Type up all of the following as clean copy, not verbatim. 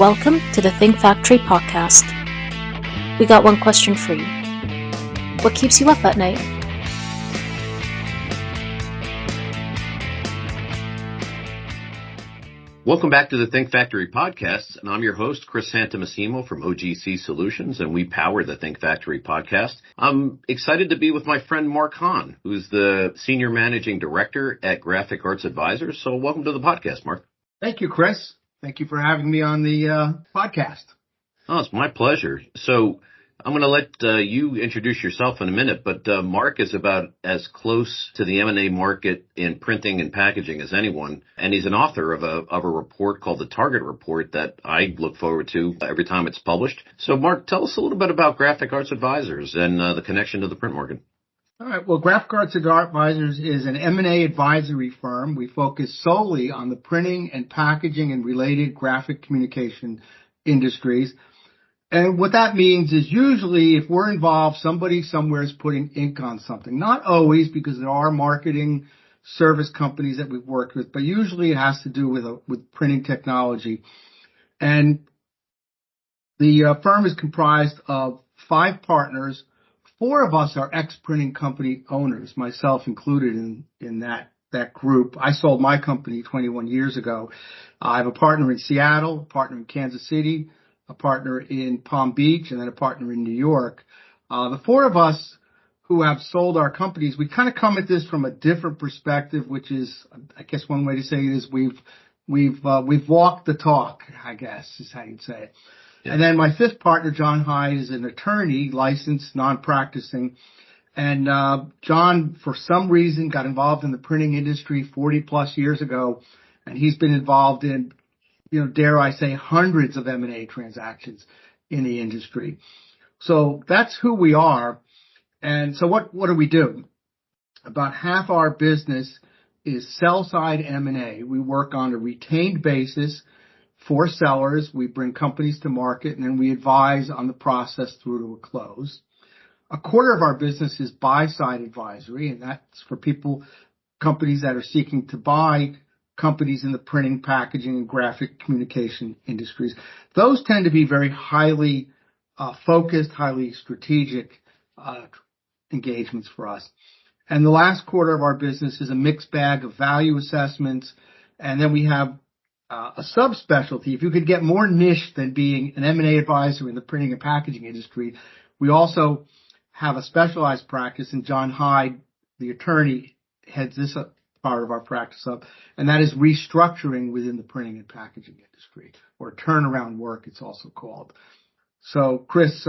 Welcome to the Think Factory podcast. We got one question for you. What keeps you up at night? Welcome back to the Think Factory podcast, and I'm your host, Chris Santomassimo from OGC Solutions, and we power the Think Factory podcast. I'm excited to be with my friend Mark Hahn, who's the Senior Managing Director at Graphic Arts Advisors. So welcome to the podcast, Mark. Thank you, Chris. Thank you for having me on the podcast. Oh, it's my pleasure. So I'm going to let you introduce yourself in a minute, but Mark is about as close to the M&A market in printing and packaging as anyone, and he's an author of a report called the Target Report that I look forward to every time it's published. So, Mark, tell us a little bit about Graphic Arts Advisors and the connection to the print market. All right. Well, Graphic Arts Advisors is an M&A advisory firm. We focus solely on the printing and packaging and related graphic communication industries. And what that means is usually if we're involved, somebody somewhere is putting ink on something. Not always, because there are marketing service companies that we've worked with, but usually it has to do with printing technology. And the firm is comprised of 5 partners. 4 of us are ex-printing company owners, myself included in that group. I sold my company 21 years ago. I have a partner in Seattle, a partner in Kansas City, a partner in Palm Beach, and then a partner in New York. The 4 of us who have sold our companies, we kind of come at this from a different perspective, which is, I guess one way to say it is we've walked the talk, I guess is how you'd say it. Yeah. And then my 5th partner, John Hyde, is an attorney, licensed, non-practicing. And John, for some reason, got involved in the printing industry 40 plus years ago, and he's been involved in, dare I say, hundreds of M&A transactions in the industry. So that's who we are. And so what do we do? About half our business is sell-side M&A. We work on a retained basis for sellers. We bring companies to market, and then we advise on the process through to a close. A quarter of our business is buy-side advisory, and that's for companies that are seeking to buy companies in the printing, packaging, and graphic communication industries. Those tend to be very highly focused, highly strategic engagements for us. And the last quarter of our business is a mixed bag of value assessments, and then we have a subspecialty. If you could get more niche than being an M&A advisor in the printing and packaging industry, we also have a specialized practice, and John Hyde, the attorney, heads this part of our practice up, and that is restructuring within the printing and packaging industry, or turnaround work, it's also called. So, Chris,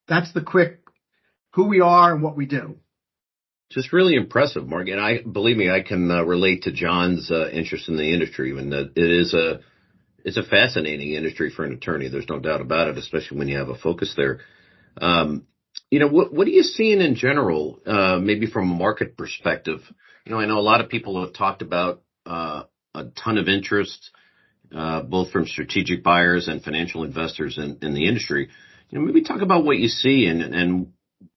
that's the quick who we are and what we do. Just really impressive, Mark. And believe me, I can relate to John's interest in the industry, and that it's a fascinating industry for an attorney. There's no doubt about it, especially when you have a focus there. What are you seeing in general, maybe from a market perspective? I know a lot of people have talked about a ton of interest, both from strategic buyers and financial investors in the industry. Maybe talk about what you see and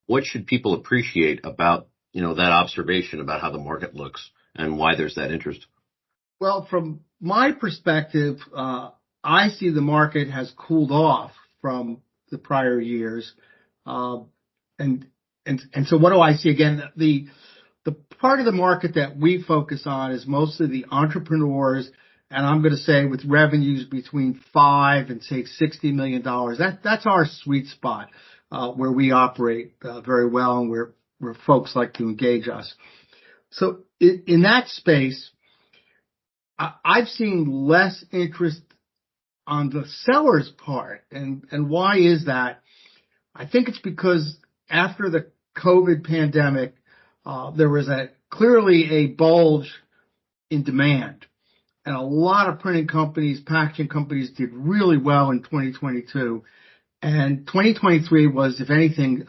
what should people appreciate about that observation about how the market looks and why there's that interest. Well, from my perspective, I see the market has cooled off from the prior years. And so what do I see? Again, the part of the market that we focus on is mostly the entrepreneurs, and I'm going to say with revenues between $5 and say $60 million. That's our sweet spot, where we operate very well, and where folks like to engage us. So in that space, I've seen less interest on the seller's part. And why is that? I think it's because after the COVID pandemic, there was clearly a bulge in demand. And a lot of printing companies, packaging companies did really well in 2022. And 2023 was, if anything,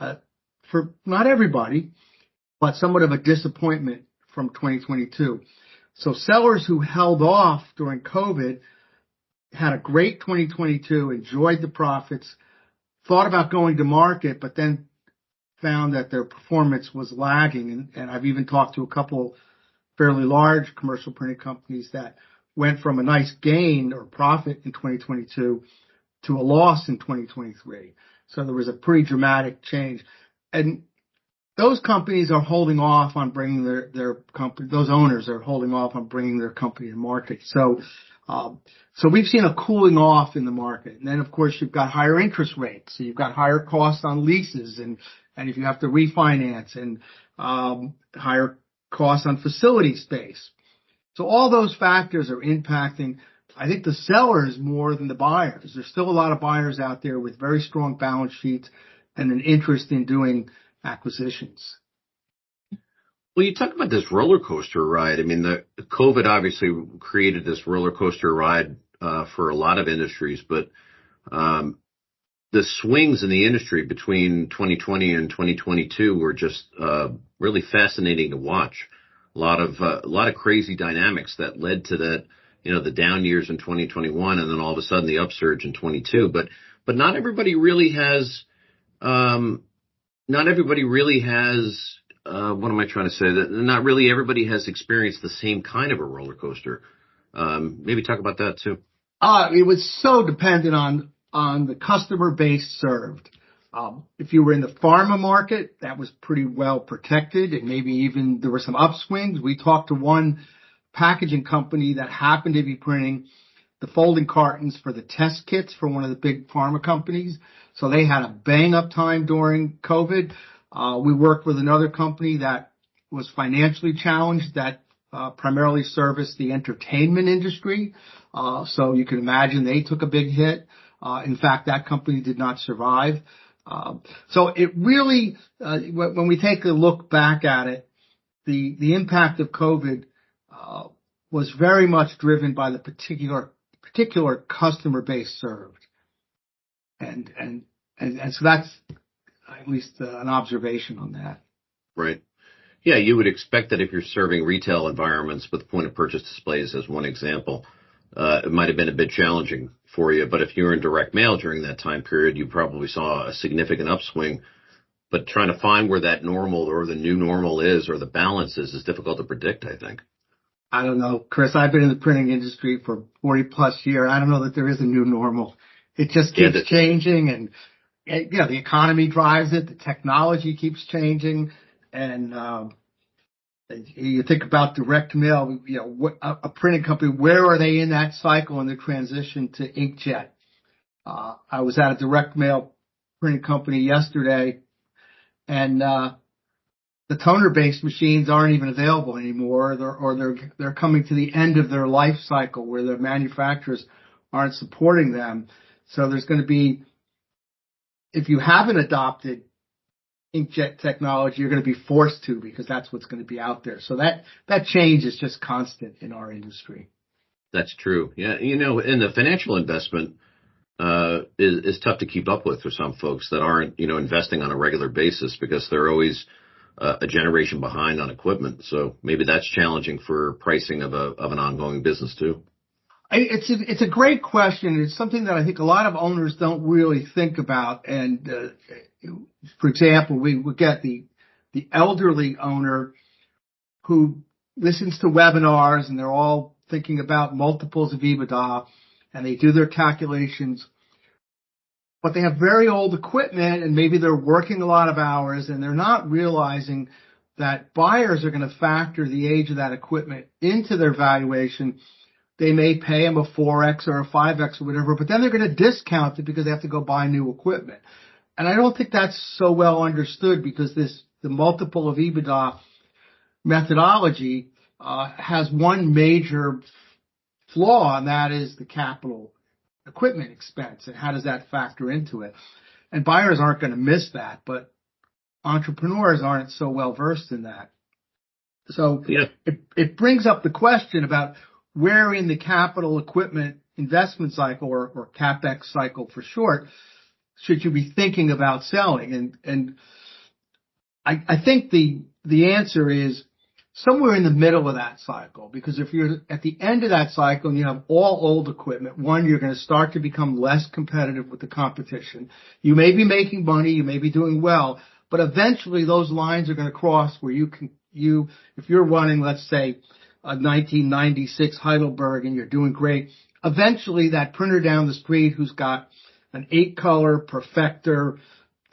for not everybody, but somewhat of a disappointment from 2022. So sellers who held off during COVID had a great 2022, enjoyed the profits, thought about going to market, but then found that their performance was lagging. And I've even talked to a couple fairly large commercial printing companies that went from a nice gain or profit in 2022 to a loss in 2023. So there was a pretty dramatic change. And those companies are holding off on bringing their company, those owners are holding off on bringing their company to market. So we've seen a cooling off in the market. And then, of course, you've got higher interest rates. So you've got higher costs on leases and if you have to refinance and higher costs on facility space. So all those factors are impacting, I think, the sellers more than the buyers. There's still a lot of buyers out there with very strong balance sheets and an interest in doing acquisitions. Well, you talk about this roller coaster ride. I mean, the COVID obviously created this roller coaster ride for a lot of industries, but the swings in the industry between 2020 and 2022 were just really fascinating to watch. A lot of crazy dynamics that led to that, the down years in 2021, and then all of a sudden the upsurge in 22. But not everybody really has. Not everybody really has. What am I trying to say? That not really everybody has experienced the same kind of a roller coaster. Maybe talk about that too. It was so dependent on the customer base served. If you were in the pharma market, that was pretty well protected, and maybe even there were some upswings. We talked to one packaging company that happened to be printing the folding cartons for the test kits for one of the big pharma companies. So they had a bang up time during COVID. We worked with another company that was financially challenged that primarily serviced the entertainment industry. So you can imagine they took a big hit. In fact, that company did not survive. So it really, when we take a look back at it, the impact of COVID was very much driven by the particular customer base served, and so that's at least an observation on that. Right. Yeah, you would expect that if you're serving retail environments with point of purchase displays as one example, it might have been a bit challenging for you. But if you were in direct mail during that time period, you probably saw a significant upswing. But trying to find where that normal or the new normal is or the balance is difficult to predict, I think. I don't know, Chris. I've been in the printing industry for 40 plus years. I don't know that there is a new normal. It just keeps changing, and the economy drives it. The technology keeps changing, and you think about direct mail. A printing company, where are they in that cycle in the transition to inkjet? I was at a direct mail printing company yesterday, and the toner-based machines aren't even available anymore, they're coming to the end of their life cycle where their manufacturers aren't supporting them. So there's going to be, if you haven't adopted inkjet technology, you're going to be forced to, because that's what's going to be out there. So that change is just constant in our industry. That's true. Yeah, and the financial investment is tough to keep up with for some folks that aren't, investing on a regular basis because they're always a generation behind on equipment. So maybe that's challenging for pricing of an ongoing business too. It's a great question. It's something that I think a lot of owners don't really think about. And for example, we would get the elderly owner who listens to webinars, and they're all thinking about multiples of EBITDA, and they do their calculations, but they have very old equipment, and maybe they're working a lot of hours, and they're not realizing that buyers are going to factor the age of that equipment into their valuation. They may pay them a 4X or a 5X or whatever, but then they're going to discount it because they have to go buy new equipment. And I don't think that's so well understood, because the multiple of EBITDA methodology has one major flaw, and that is the capital equipment expense, and how does that factor into it? And buyers aren't going to miss that, but entrepreneurs aren't so well versed in that. So it brings up the question about where in the capital equipment investment cycle, or CapEx cycle for short, should you be thinking about selling? And I think the answer is somewhere in the middle of that cycle, because if you're at the end of that cycle and you have all old equipment, one, you're going to start to become less competitive with the competition. You may be making money, you may be doing well, but eventually those lines are going to cross where if you're running, let's say, a 1996 Heidelberg and you're doing great, eventually that printer down the street who's got an 8-color Perfector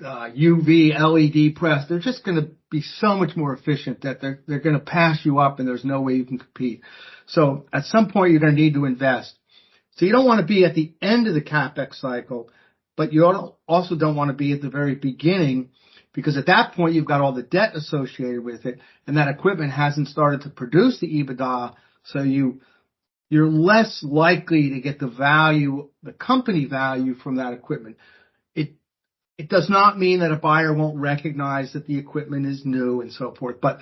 UV LED press, they're just going to be so much more efficient that they're going to pass you up, and there's no way you can compete. So at some point you're going to need to invest. So you don't want to be at the end of the CapEx cycle, but you also don't want to be at the very beginning, because at that point you've got all the debt associated with it, and that equipment hasn't started to produce the EBITDA, so you're less likely to get the value, the company value from that equipment. It does not mean that a buyer won't recognize that the equipment is new and so forth, but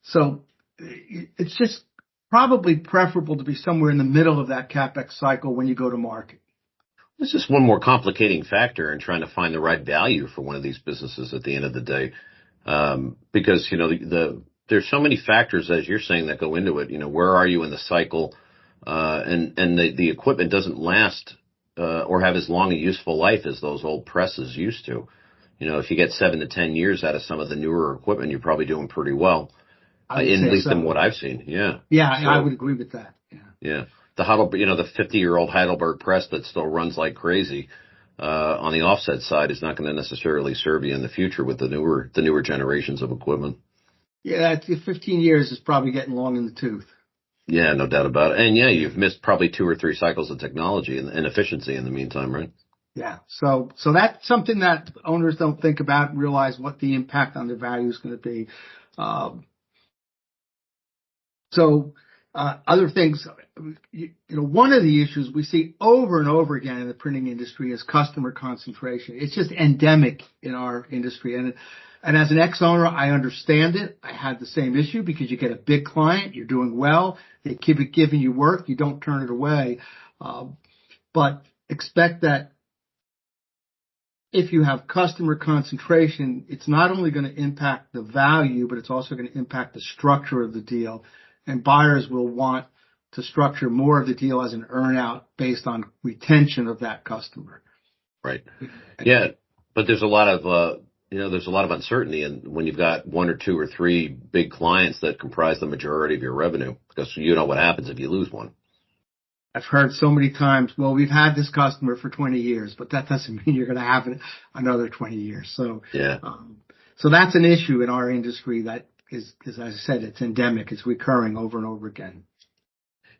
so it's just probably preferable to be somewhere in the middle of that CapEx cycle when you go to market. There's just one more complicating factor in trying to find the right value for one of these businesses at the end of the day. Because, there's so many factors, as you're saying, that go into it. Where are you in the cycle? And the equipment doesn't last or have as long a useful life as those old presses used to. If you get 7 to 10 years out of some of the newer equipment, you're probably doing pretty well. At least in what I've seen. Yeah. Yeah, so, I would agree with that. Yeah. The the 50-year-old Heidelberg press that still runs like crazy, on the offset side is not going to necessarily serve you in the future with the newer generations of equipment. Yeah, 15 years is probably getting long in the tooth. Yeah, no doubt about it. And yeah, you've missed probably 2 or 3 cycles of technology and efficiency in the meantime, right? Yeah. So that's something that owners don't think about and realize what the impact on their value is going to be. Other things, one of the issues we see over and over again in the printing industry is customer concentration. It's just endemic in our industry. And as an ex-owner, I understand it. I had the same issue because you get a big client, you're doing well, they keep giving you work, you don't turn it away. But expect that if you have customer concentration, it's not only going to impact the value, but it's also going to impact the structure of the deal. And buyers will want to structure more of the deal as an earn-out based on retention of that customer. Right. Yeah, but there's a lot of there's a lot of uncertainty, and when you've got 1 or 2 or 3 big clients that comprise the majority of your revenue, because what happens if you lose one. I've heard so many times, well, we've had this customer for 20 years, but that doesn't mean you're going to have it another 20 years. So, yeah. So that's an issue in our industry that is, as I said, it's endemic. It's recurring over and over again.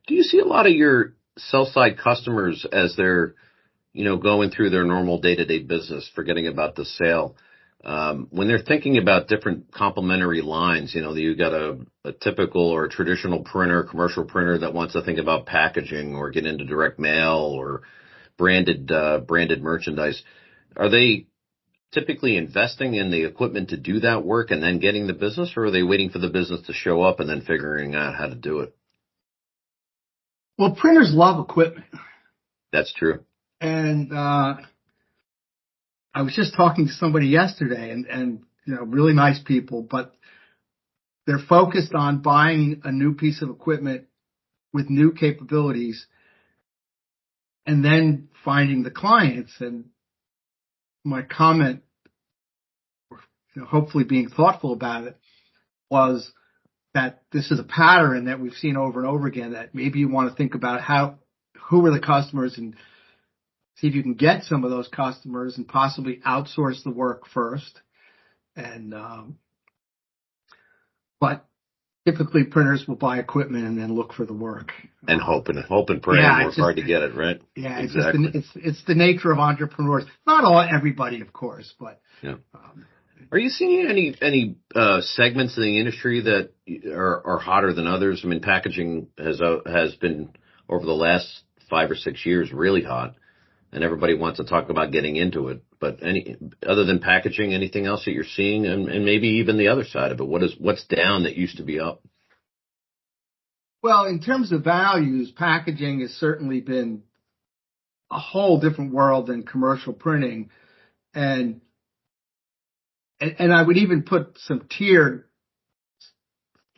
Do you see a lot of your sell-side customers as they're, going through their normal day-to-day business, forgetting about the sale, when they're thinking about different complementary lines, you've got a typical or a traditional printer, commercial printer that wants to think about packaging or get into direct mail or branded merchandise. Are they typically investing in the equipment to do that work and then getting the business, or are they waiting for the business to show up and then figuring out how to do it? Well, printers love equipment. That's true. And I was just talking to somebody yesterday, and really nice people, but they're focused on buying a new piece of equipment with new capabilities and then finding the clients. And my comment, hopefully being thoughtful about it, was that this is a pattern that we've seen over and over again, that maybe you want to think about who are the customers and see if you can get some of those customers and possibly outsource the work first. And, but typically printers will buy equipment and then look for the work. And hope and pray and work hard to get it, right? Yeah, exactly. It's the nature of entrepreneurs. Not everybody, of course, but. Yeah. Are you seeing any segments of the industry that are hotter than others? I mean, packaging has been over the last 5 or 6 years really hot, and everybody wants to talk about getting into it. But other than packaging, anything else that you're seeing, and maybe even the other side of it? What's down that used to be up? Well, in terms of values, packaging has certainly been a whole different world than commercial printing, and I would even put some tier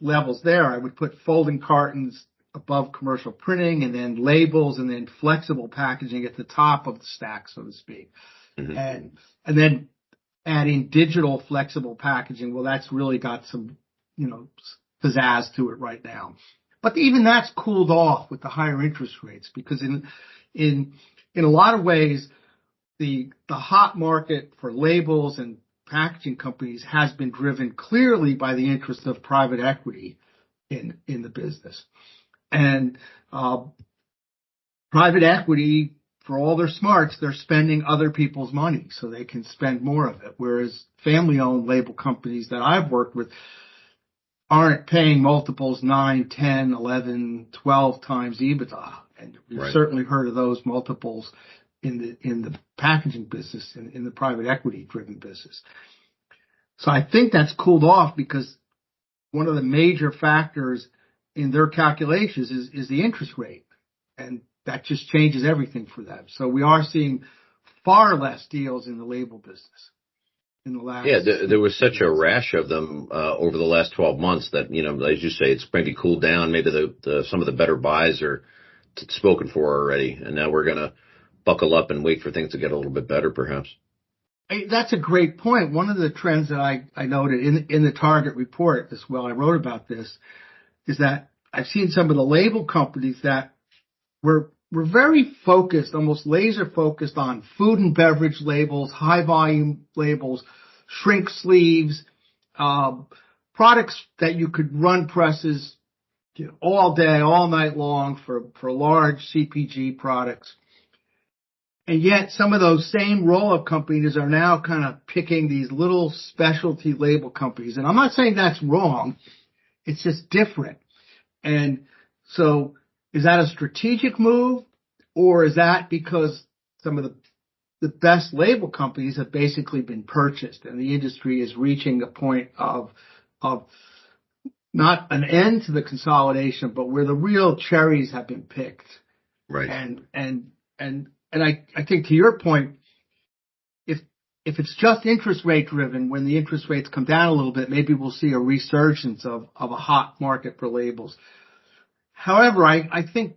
levels there. I would put folding cartons above commercial printing, and then labels, and then flexible packaging at the top of the stack, so to speak. Mm-hmm. And then adding digital flexible packaging. Well, that's really got some, pizzazz to it right now. But even that's cooled off with the higher interest rates, because in a lot of ways, the hot market for labels and packaging companies has been driven clearly by the interest of private equity in the business. And private equity, for all their smarts, they're spending other people's money so they can spend more of it. Whereas family-owned label companies that I've worked with aren't paying multiples 9, 10, 11, 12 times EBITDA. And we've certainly heard of those multiples in the packaging business, in the private equity driven business. So I think that's cooled off because one of the major factors in their calculations is the interest rate. And that just changes everything for them. So we are seeing far less deals in the label business in the last. Yeah, there was such a rash of them over the last 12 months that, as you say, it's maybe cooled down. Maybe some of the better buys are spoken for already, and now we're going to buckle up and wait for things to get a little bit better, perhaps. That's a great point. One of the trends that I noted in the Target report as well, I wrote about this, is that I've seen some of the label companies that were very focused, almost laser focused on food and beverage labels, high volume labels, shrink sleeves, products that you could run presses all day, all night long for large CPG products. And yet some of those same roll-up companies are now kind of picking these little specialty label companies. And I'm not saying that's wrong. It's just different. And so is that a strategic move, or is that because some of the best label companies have basically been purchased and the industry is reaching a point of not an end to the consolidation, but where the real cherries have been picked? Right. And I think to your point, if it's just interest rate driven, when the interest rates come down a little bit, maybe we'll see a resurgence of a hot market for labels. However, I think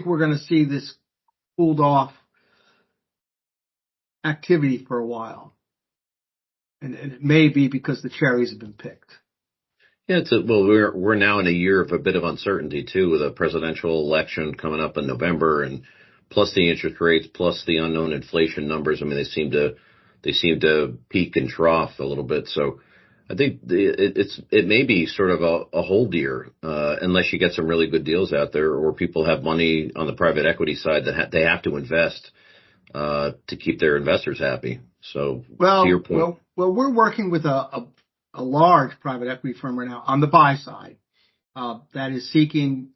we're going to see this cooled off activity for a while. And it may be because the cherries have been picked. Yeah, we're now in a year of a bit of uncertainty too, with a presidential election coming up in November, and plus the interest rates, plus the unknown inflation numbers. I mean, they seem to peak and trough a little bit. So I think it may be sort of a hold year, unless you get some really good deals out there, or people have money on the private equity side that they have to invest to keep their investors happy. So to your point, well, we're working with a large private equity firm right now on the buy side that is seeking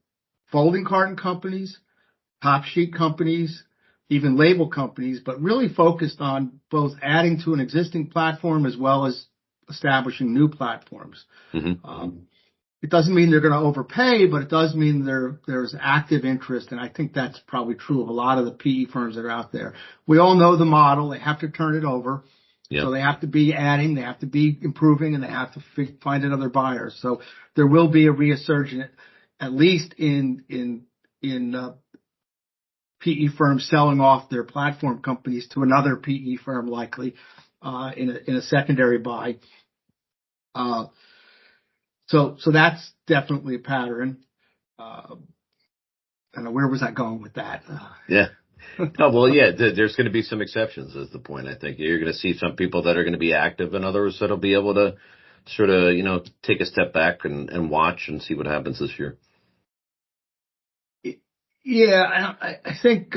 folding carton companies, top sheet companies, even label companies, but really focused on both adding to an existing platform as well as establishing new platforms. Mm-hmm. It doesn't mean they're going to overpay, but it does mean there's active interest. And I think that's probably true of a lot of the PE firms that are out there. We all know the model. They have to turn it over. Yep. So they have to be adding, they have to be improving, and they have to find another buyer. So there will be a resurgence, at least in PE firms selling off their platform companies to another PE firm, likely in a secondary buy. So that's definitely a pattern. I don't know, where was I going with that? Yeah. Oh, well, yeah, there's going to be some exceptions is the point. I think you're going to see some people that are going to be active and others that'll be able to sort of, take a step back and watch and see what happens this year. Yeah, I think,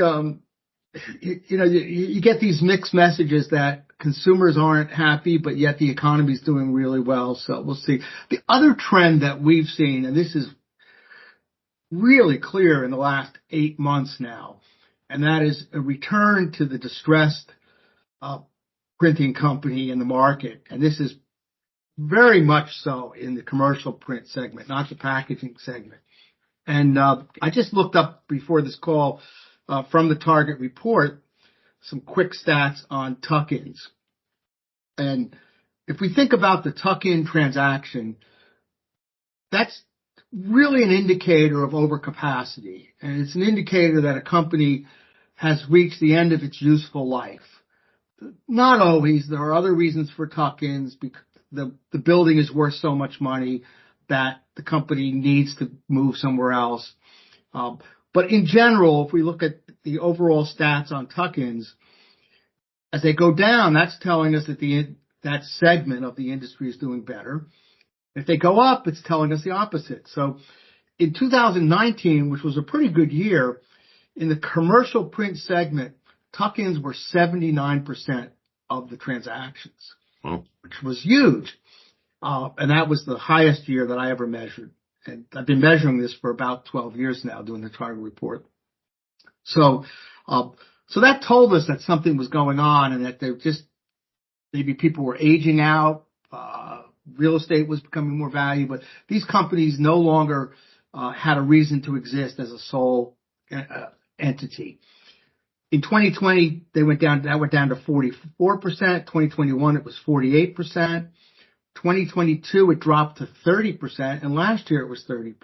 you get these mixed messages that consumers aren't happy, but yet the economy is doing really well. So we'll see. The other trend that we've seen, and this is really clear in the last 8 months now, and that is a return to the distressed printing company in the market. And this is very much so in the commercial print segment, not the packaging segment. And I just looked up before this call from the Target report some quick stats on tuck-ins. And if we think about the tuck-in transaction, that's really an indicator of overcapacity. And it's an indicator that a company has reached the end of its useful life. Not always. There are other reasons for tuck-ins. Because the building is worth so much money. that the company needs to move somewhere else. But in general, if we look at the overall stats on tuck-ins, as they go down, that's telling us that that segment of the industry is doing better. If they go up, it's telling us the opposite. So in 2019, which was a pretty good year, in the commercial print segment, tuck-ins were 79% of the transactions, which was huge. And that was the highest year that I ever measured. And I've been measuring this for about 12 years now, doing the target report. So that told us that something was going on and that maybe people were aging out. Real estate was becoming more valuable, but these companies no longer had a reason to exist as a sole entity. In 2020, that went down to 44%. 2021, it was 48%. 2022, it dropped to 30%, and last year it was 30%.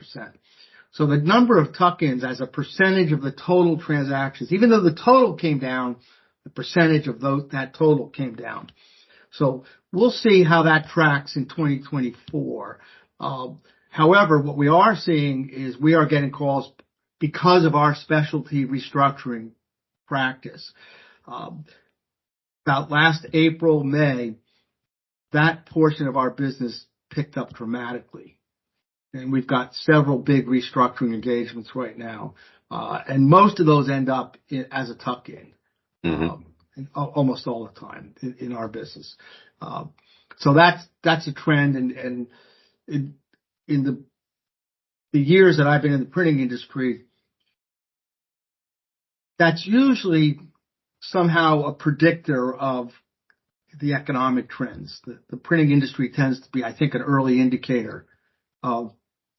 So the number of tuck-ins as a percentage of the total transactions, even though the total came down, the percentage of that total came down. So we'll see how that tracks in 2024. However, what we are seeing is we are getting calls because of our specialty restructuring practice. About last April, May, that portion of our business picked up dramatically. And we've got several big restructuring engagements right now. And most of those end up as a tuck-in. Almost all the time in our business. So that's a trend. And in the years that I've been in the printing industry, that's usually somehow a predictor of the economic trends. The printing industry tends to be, I think, an early indicator of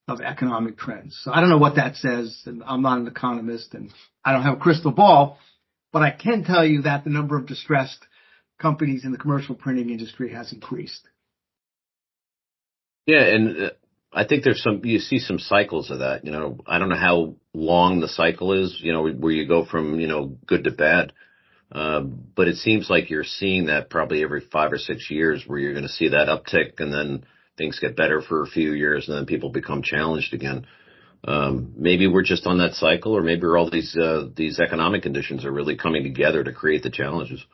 economic trends. So I don't know what that says, and I'm not an economist, and I don't have a crystal ball. But I can tell you that the number of distressed companies in the commercial printing industry has increased. Yeah, and I think you see some cycles of that. I don't know how long the cycle is, where you go from, good to bad. But it seems like you're seeing that probably every 5 or 6 years where you're going to see that uptick and then things get better for a few years and then people become challenged again. Maybe we're just on that cycle, or maybe all these economic conditions are really coming together to create the challenges.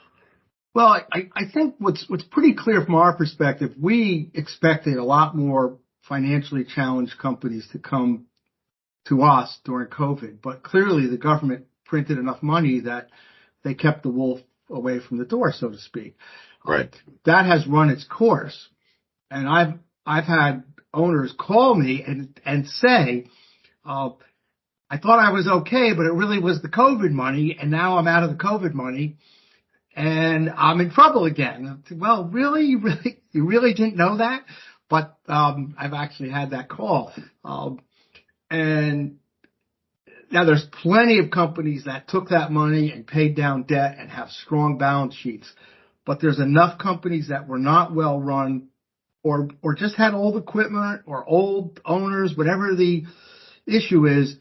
Well, I think what's pretty clear from our perspective, we expected a lot more financially challenged companies to come to us during COVID, but clearly the government printed enough money that they kept the wolf away from the door, so to speak. Right. That has run its course, and I've had owners call me and say, I thought I was okay, but it really was the COVID money, and now I'm out of the COVID money, and I'm in trouble again. Well, really? You really didn't know that? But I've actually had that call. And now there's plenty of companies that took that money and paid down debt and have strong balance sheets. But there's enough companies that were not well run or just had old equipment or old owners, whatever the issue is.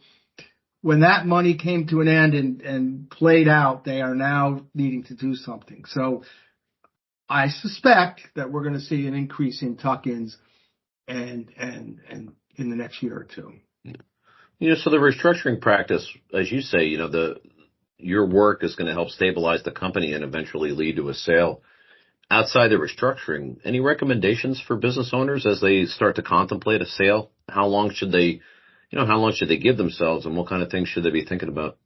When that money came to an end and played out, they are now needing to do something. So I suspect that we're going to see an increase in tuck-ins and in the next year or two. So the restructuring practice, as you say, your work is going to help stabilize the company and eventually lead to a sale. Outside the restructuring, any recommendations for business owners as they start to contemplate a sale? How long should they give themselves, and what kind of things should they be thinking about?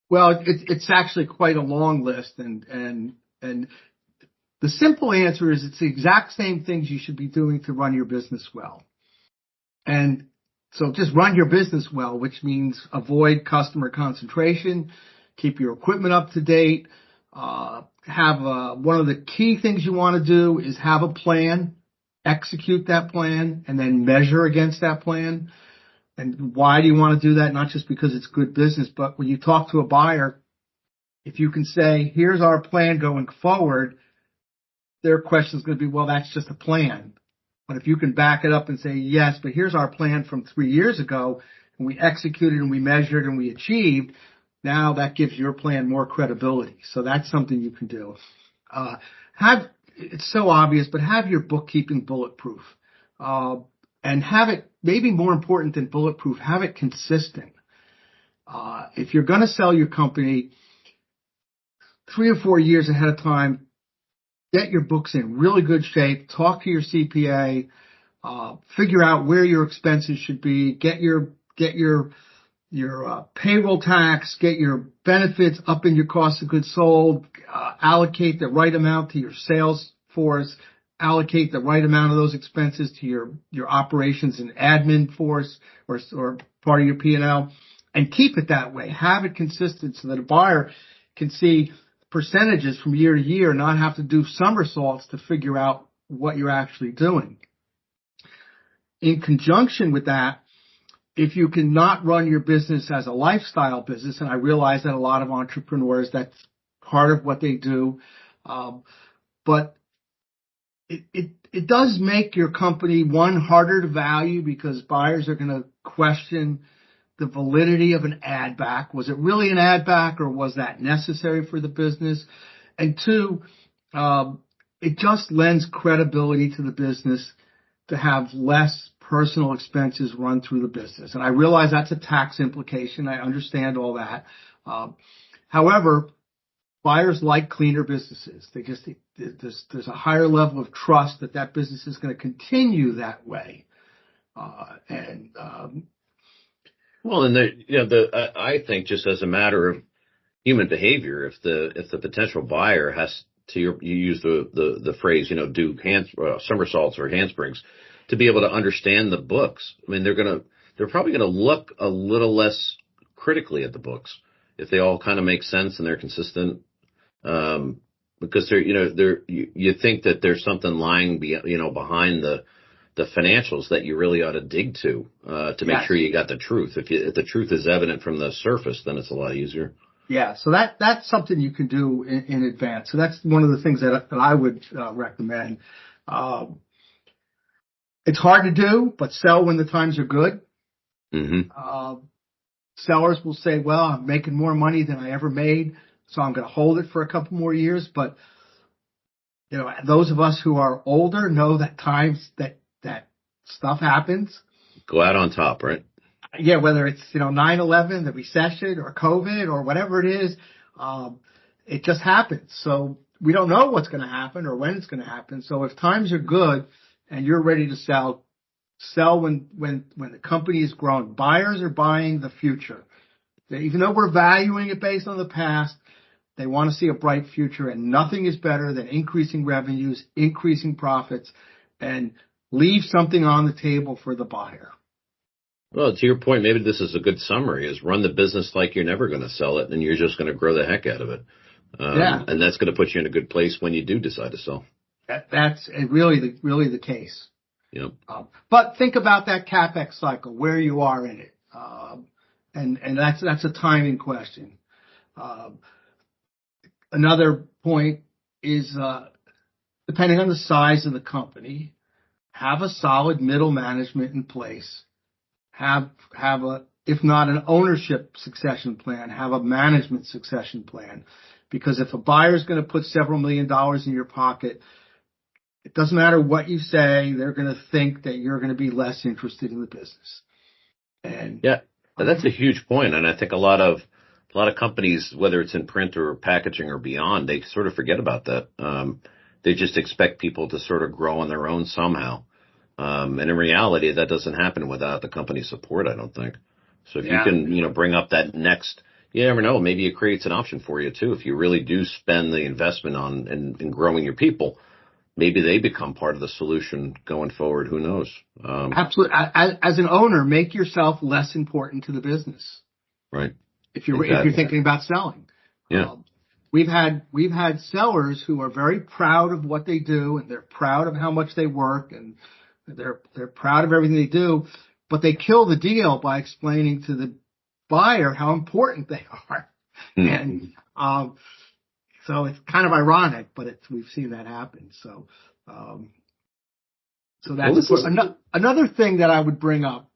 Well, it's actually quite a long list, and the simple answer is it's the exact same things you should be doing to run your business well. And so just run your business well, which means avoid customer concentration, keep your equipment up to date, one of the key things you want to do is have a plan, execute that plan, and then measure against that plan. And why do you want to do that? Not just because it's good business, but when you talk to a buyer, if you can say, here's our plan going forward, their question is going to be, well, that's just a plan. But if you can back it up and say, yes, but here's our plan from 3 years ago, and we executed and we measured and we achieved, now that gives your plan more credibility. So that's something you can do. It's so obvious, but have your bookkeeping bulletproof. and have it, maybe more important than bulletproof, have it consistent. If you're going to sell your company 3 or 4 years ahead of time, get your books in really good shape, talk to your CPA, figure out where your expenses should be, get your payroll tax, get your benefits up in your cost of goods sold, allocate the right amount to your sales force, allocate the right amount of those expenses to your operations and admin force or part of your P&L, and keep it that way. Have it consistent so that a buyer can see percentages from year to year, not have to do somersaults to figure out what you're actually doing. In conjunction with that, if you cannot run your business as a lifestyle business, and I realize that a lot of entrepreneurs, that's part of what they do, but it does make your company, one, harder to value because buyers are going to question the validity of an ad back. Was it really an ad back, or was that necessary for the business? And two, it just lends credibility to the business to have less personal expenses run through the business. And I realize that's a tax implication. I understand all that. However, buyers like cleaner businesses. There's a higher level of trust that business is going to continue that way. Well, and I think just as a matter of human behavior, if the potential buyer has to, you use the phrase, do somersaults or handsprings to be able to understand the books. I mean, they're probably going to look a little less critically at the books if they all kind of make sense and they're consistent. Because you think that there's something lying behind the financials that you really ought to dig to make sure you got the truth. If the truth is evident from the surface, then it's a lot easier. Yeah, so that's something you can do in advance. So that's one of the things that I would recommend. It's hard to do, but sell when the times are good. Mm-hmm. Sellers will say, well, I'm making more money than I ever made, so I'm going to hold it for a couple more years. But, those of us who are older know that times that stuff happens. Go out on top, right? Yeah, whether it's, 9/11, the recession, or COVID, or whatever it is, it just happens. So we don't know what's going to happen or when it's going to happen. So if times are good and you're ready to sell when the company is growing. Buyers are buying the future. Even though we're valuing it based on the past, they want to see a bright future, and nothing is better than increasing revenues, increasing profits, and leave something on the table for the buyer. Well, to your point, maybe this is a good summary, is run the business like you're never going to sell it and you're just going to grow the heck out of it. And that's going to put you in a good place when you do decide to sell. That's really the case. Yep. But think about that CapEx cycle, where you are in it. And that's a timing question. Another point is, depending on the size of the company, have a solid middle management in place. Have if not an ownership succession plan, have a management succession plan. Because if a buyer is going to put several $1 million in your pocket, it doesn't matter what you say, they're going to think that you're going to be less interested in the business. And yeah, that's a huge point. And I think a lot of companies, whether it's in print or packaging or beyond, they sort of forget about that. They just expect people to sort of grow on their own somehow. And in reality, that doesn't happen without the company support, I don't think. So if you can, bring up that next, you never know, maybe it creates an option for you too. If you really do spend the investment on in growing your people, maybe they become part of the solution going forward. Who knows? Absolutely. As an owner, make yourself less important to the business. Right. If you're thinking about selling. Yeah. We've had sellers who are very proud of what they do, and they're proud of how much they work, and they're proud of everything they do, but they kill the deal by explaining to the buyer how important they are. And so it's kind of ironic, but we've seen that happen. So that's another thing that I would bring up.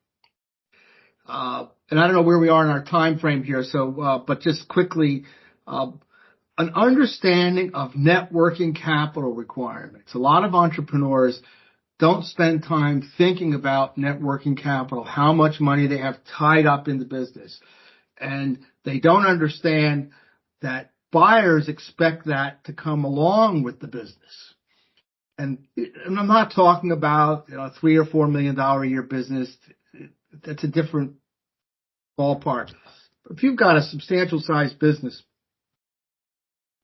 And I don't know where we are in our time frame here. So, but just quickly, an understanding of net working capital requirements. A lot of entrepreneurs don't spend time thinking about net working capital, how much money they have tied up in the business. And they don't understand that buyers expect that to come along with the business. And I'm not talking about a $3 or $4 million a year business. That's a different ballpark. If you've got a substantial sized business,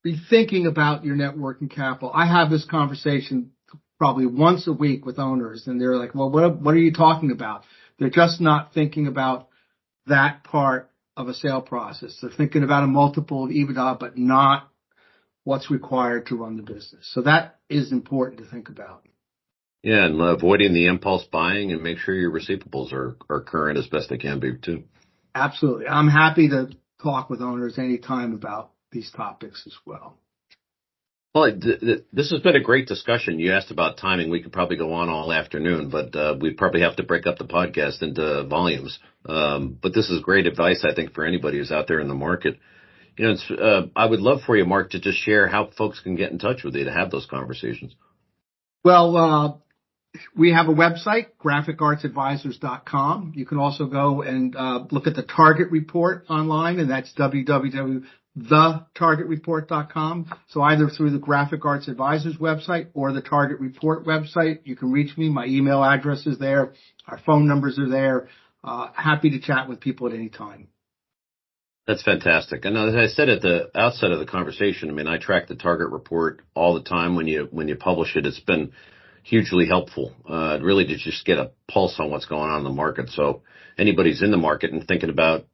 be thinking about your net working capital. I have this conversation probably once a week with owners, and they're like, well, what are you talking about? They're just not thinking about that part of a sale process. They're thinking about a multiple of EBITDA, but not what's required to run the business. So that is important to think about. Yeah, and avoiding the impulse buying and make sure your receivables are current as best they can be, too. Absolutely. I'm happy to talk with owners anytime about these topics as well. Well, this has been a great discussion. You asked about timing. We could probably go on all afternoon, but we'd probably have to break up the podcast into volumes. But this is great advice, I think, for anybody who's out there in the market. I would love for you, Mark, to just share how folks can get in touch with you to have those conversations. Well, we have a website, graphicartsadvisors.com. You can also go and look at the Target Report online, and that's www.thetargetreport.com. So either through the Graphic Arts Advisors website or the Target Report website, you can reach me. My email address is there. Our phone numbers are there. Happy to chat with people at any time. That's fantastic. And as I said at the outset of the conversation, I mean, I track the Target Report all the time. When you publish it, it's been hugely helpful. Really to just get a pulse on what's going on in the market. So anybody's in the market and thinking about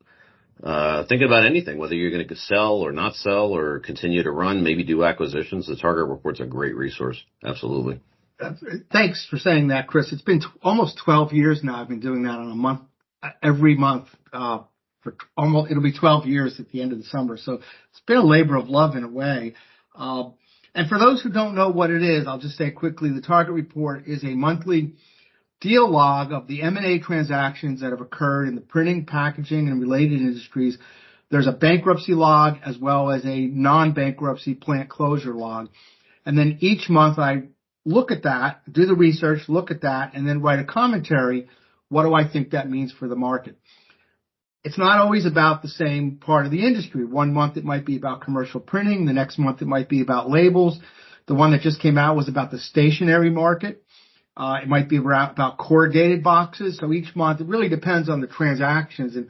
anything, whether you're going to sell or not sell or continue to run, maybe do acquisitions, the Target Report's a great resource. Absolutely. Thanks for saying that, Chris. It's been almost 12 years now. I've been doing that on a month, every month, it'll be 12 years at the end of the summer. So it's been a labor of love in a way. And for those who don't know what it is, I'll just say quickly, the Target Report is a monthly deal log of the M&A transactions that have occurred in the printing, packaging, and related industries. There's a bankruptcy log as well as a non-bankruptcy plant closure log. And then each month I look at that, do the research, look at that, and then write a commentary. What do I think that means for the market? It's not always about the same part of the industry. One month it might be about commercial printing. The next month it might be about labels. The one that just came out was about the stationery market. It might be about corrugated boxes. So each month, it really depends on the transactions and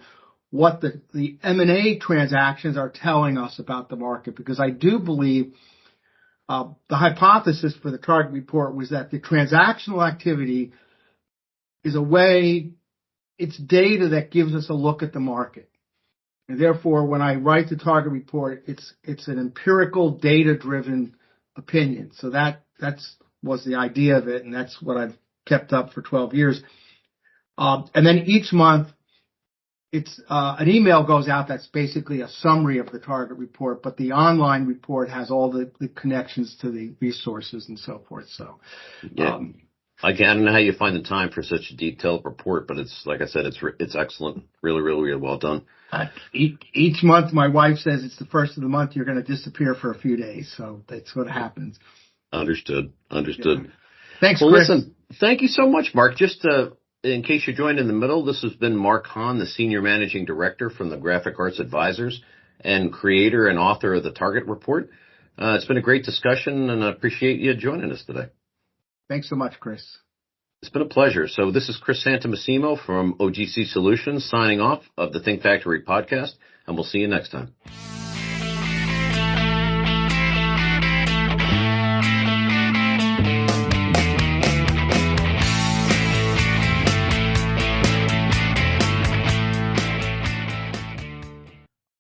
what the M&A transactions are telling us about the market. Because I do believe the hypothesis for the Target Report was that the transactional activity is a way, it's data that gives us a look at the market. And therefore, when I write the Target Report, it's an empirical, data-driven opinion. So that was the idea of it, and that's what I've kept up for 12 years. And then each month, it's an email goes out that's basically a summary of the Target Report, but the online report has all the connections to the resources and so forth. So, yeah. I don't know how you find the time for such a detailed report, but it's, like I said, it's excellent. Really, really, really well done. Each month, my wife says it's the first of the month, you're going to disappear for a few days. So that's what happens. Understood. Yeah. Thanks, Well, Chris. listen, thank you so much, Mark. Just in case you joined in the middle, this has been Mark Hahn, the Senior Managing Director from the Graphic Arts Advisors and creator and author of the Target Report. It's been a great discussion, and I appreciate you joining us today. Thanks so much, Chris. It's been a pleasure. So this is Chris Santomassimo from OGC Solutions signing off of the Think Factory podcast, and we'll see you next time.